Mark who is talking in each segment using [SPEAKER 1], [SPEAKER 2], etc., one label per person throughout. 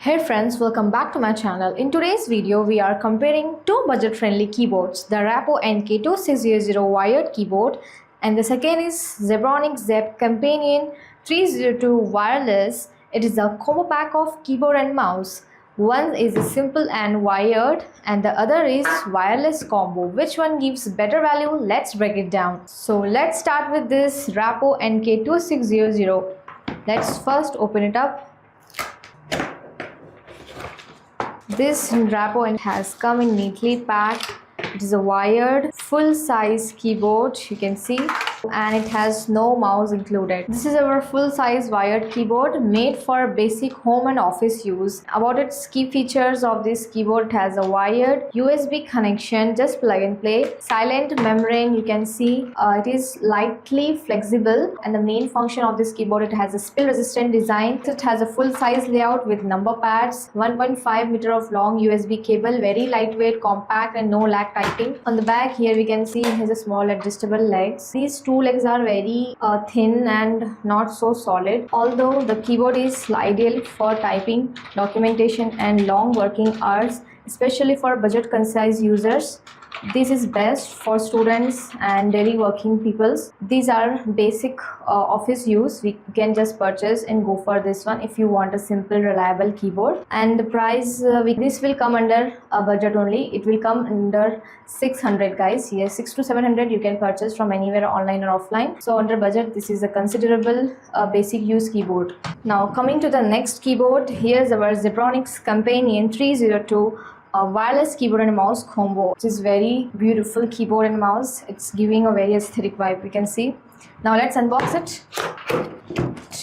[SPEAKER 1] Hey friends, welcome back to my channel. In today's video, we are comparing two budget-friendly keyboards, the Rapo NK2600 wired keyboard and the second is Zebronics Zep Companion 302 wireless. It is a combo pack of keyboard and mouse. One is simple and wired and the other is wireless combo. Which one gives better value? Let's break it down. So let's start with this Rapo NK2600. Let's first open it up. This Rapo has come in neatly packed. It is a wired full-size keyboard, you can see, and it has no mouse included. This is our full-size wired keyboard made for basic home and office use. About its key features of this keyboard, it has a wired USB connection, just plug and play. Silent membrane, you can see, it is lightly flexible, and the main function of this keyboard, it has a spill-resistant design. It has a full-size layout with number pads, 1.5 meter of long USB cable, very lightweight, compact, and no lag typing. On the back here we can see it has a small adjustable legs. These two legs are very thin and not so solid. Although the keyboard is ideal for typing, documentation and long working hours, especially for budget concise users. This is best for students and daily working peoples. These are basic office use. We can just purchase and go for this one if you want a simple reliable keyboard. And the price, this will come under a budget only. It will come under 600 guys. Yes, 6 to 700 you can purchase from anywhere online or offline. So under budget, this is a considerable basic use keyboard. Now coming to the next keyboard, here's our Zebronics Companion 302 wireless keyboard and mouse combo. It is very beautiful keyboard and mouse. It's giving a very aesthetic vibe, we can see. Now let's unbox it.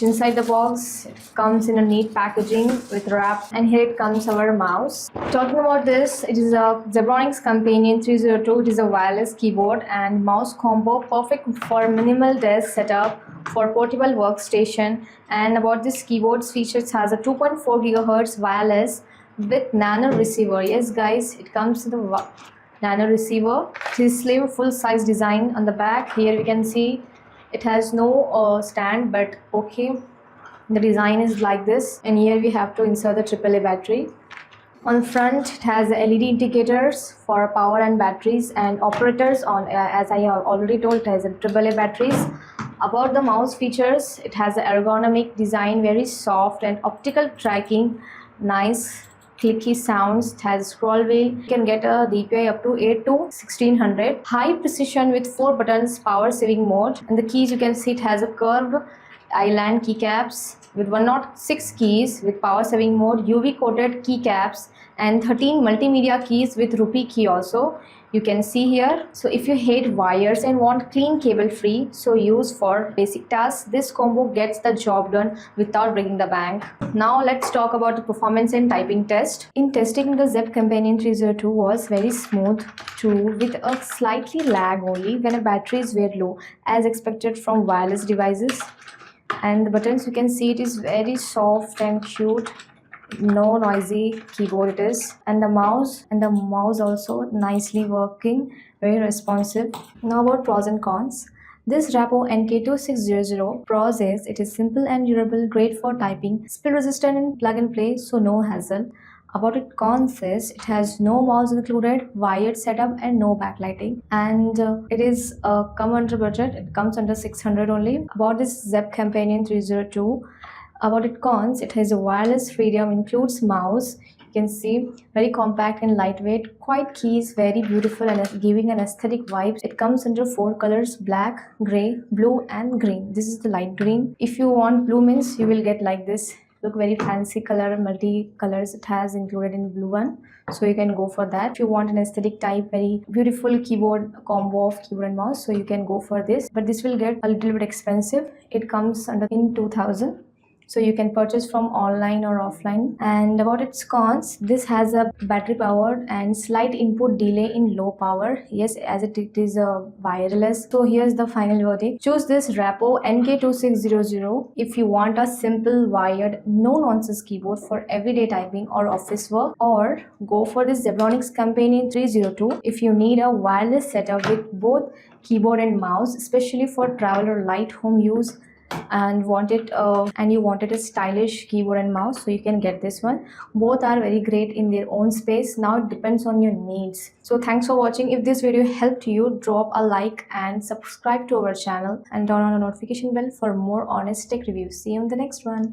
[SPEAKER 1] Inside the box, it comes in a neat packaging with wrap, and here it comes our mouse. Talking about this, it is a Zebronics Companion 302. It is a wireless keyboard and mouse combo, perfect for minimal desk setup, for portable workstation. And about this keyboard's features, has a 2.4 GHz wireless with nano receiver. Yes guys, it comes with the nano receiver. It is slim full-size design. On the back here we can see it has no stand, but okay, the design is like this, and here we have to insert the AAA battery. On front it has LED indicators for power and batteries, and operators on as I have already told, it has a AAA batteries. About the mouse features, it has an ergonomic design, very soft and optical tracking, nice clicky sounds. It has scroll wheel. You can get a DPI up to 8 to 1600. High precision with 4 buttons, power saving mode. And the keys, you can see it has a curved island keycaps with 106 keys with power saving mode, UV coated keycaps, and 13 multimedia keys with rupee key also. You can see here. So if you hate wires and want clean cable free, so use for basic tasks, this combo gets the job done without breaking the bank. Now let's talk about the performance and typing test. In testing, the Zep Companion 302 was very smooth too, with a slightly lag only when a battery is very low, as expected from wireless devices. And the buttons, you can see it is very soft and cute. No noisy keyboard it is, and the mouse also nicely working, very responsive. Now about pros and cons. This Rapo NK2600 pros is it is simple and durable, great for typing, spill resistant and plug and play, so no hassle. About it cons is it has no mouse included, wired setup and no backlighting, and it is come under budget. It comes under 600 only. About this Zep Companion 302, about its cons, it has a wireless freedom, includes mouse. You can see very compact and lightweight, quiet keys, very beautiful and giving an aesthetic vibe. It comes under 4 colors: black, gray, blue and green. This is the light green. If you want blue means you will get like this. Look, very fancy color, multi colors it has included in blue one, so you can go for that. If you want an aesthetic type, very beautiful keyboard combo of keyboard and mouse, so you can go for this, but this will get a little bit expensive. It comes under in 2000. So you can purchase from online or offline. And about its cons, this has a battery powered and slight input delay in low power. Yes, as it is a wireless. So here's the final verdict. Choose this Rapo NK2600 if you want a simple wired, no nonsense keyboard for everyday typing or office work, or go for this Zebronics Companion 302 if you need a wireless setup with both keyboard and mouse, especially for travel or light home use. and you wanted a stylish keyboard and mouse, so you can get this one. Both are very great in their own space. Now it depends on your needs. So thanks for watching. If this video helped you, drop a like and subscribe to our channel and turn on the notification bell for more honest tech reviews. See you in the next one.